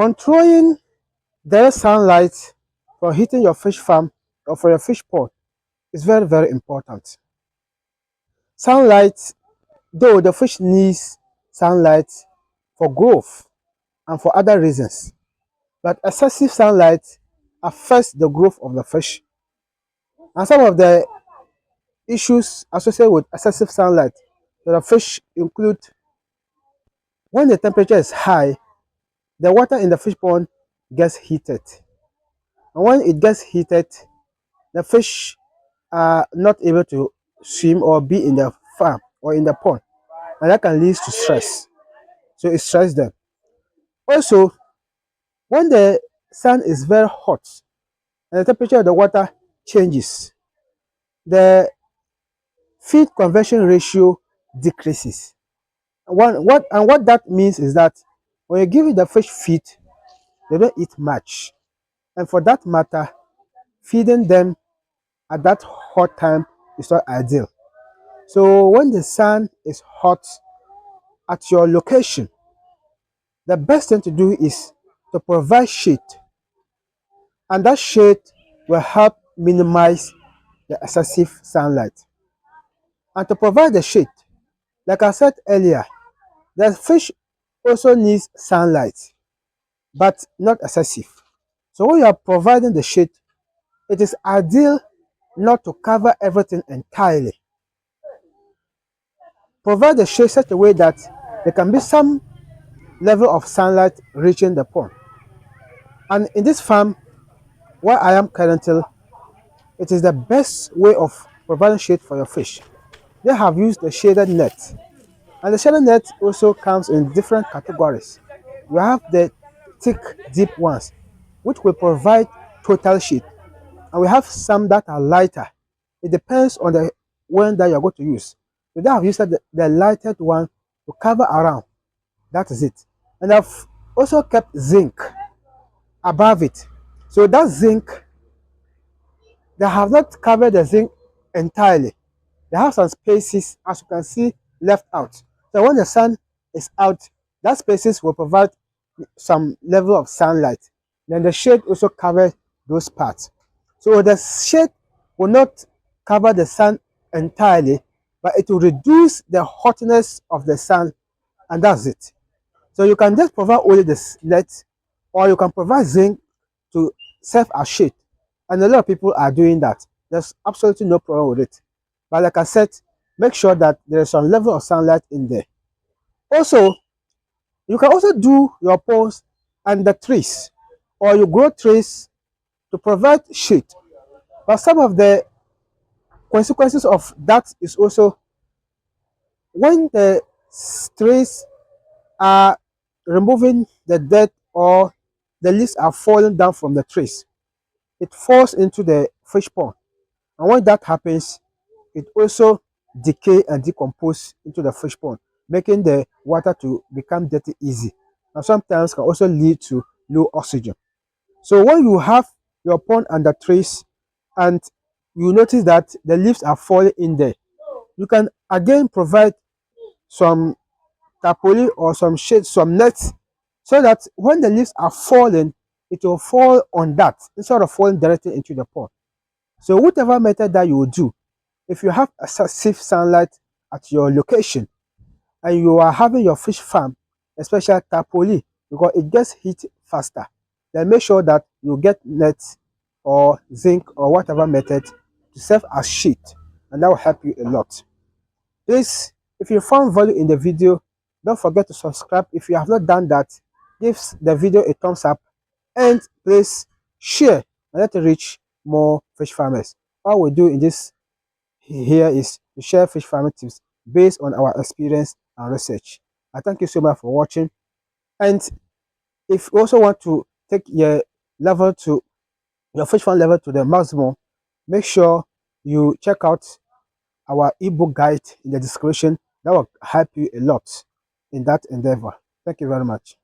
Controlling direct sunlight for heating your fish farm or for your fish pond is very, very important. Sunlight, though the fish needs sunlight for growth and for other reasons, but excessive sunlight affects the growth of the fish. And some of the issues associated with excessive sunlight to the fish include when the temperature is high, the water in the fish pond gets heated. And when it gets heated, the fish are not able to swim or be in the farm or in the pond. And that can lead to stress. So it stresses them. Also, when the sun is very hot and the temperature of the water changes, the feed conversion ratio decreases. What that means is that when you give the fish feed, they don't eat much. And for that matter, feeding them at that hot time is not ideal. So when the sun is hot at your location, the best thing to do is to provide shade. And that shade will help minimize the excessive sunlight. And to provide the shade, like I said earlier, the fish also needs sunlight, but not excessive. So when you are providing the shade, it is ideal not to cover everything entirely. Provide the shade such a way that there can be some level of sunlight reaching the pond. And in this farm, where I am currently, it is the best way of providing shade for your fish. They have used the shaded net. And the shaded net also comes in different categories. We have the thick, deep ones, which will provide total shade. And we have some that are lighter. It depends on the one that you're going to use. So they have used the lighted one to cover around. That is it. And I've also kept zinc above it. So that zinc, they have not covered the zinc entirely. They have some spaces, as you can see, left out. So when the sun is out, that spaces will provide some level of sunlight. Then the shade also covers those parts. So the shade will not cover the sun entirely, but it will reduce the hotness of the sun, and that's it. So you can just provide only the net, or you can provide zinc to serve as shade. And a lot of people are doing that. There's absolutely no problem with it. But like I said, make sure that there is some level of sunlight in there. Also, you can also do your ponds under trees, or you grow trees to provide shade. But some of the consequences of that is also when the trees are removing the dirt or the leaves are falling down from the trees, it falls into the fish pond. And when that happens, it also decay and decompose into the fish pond, making the water to become dirty easy. And sometimes can also lead to low oxygen. So when you have your pond under trees and you notice that the leaves are falling in there, you can again provide some tarpaulin or some shade, some nets, so that when the leaves are falling, it will fall on that instead of falling directly into the pond. So whatever method that you will do, if you have excessive sunlight at your location and you are having your fish farm, especially tarpaulin, because it gets heat faster, then make sure that you get nets or zinc or whatever method to serve as shade, and that will help you a lot. Please, if you found value in the video, don't forget to subscribe. If you have not done that, give the video a thumbs up, and please share and let it reach more fish farmers. All we do in this here is to share fish farming tips based on our experience and research. I thank you so much for watching. And if you also want to take your level to your fish farm level to the maximum, make sure you check out our ebook guide in the description. That will help you a lot in that endeavor. Thank you very much.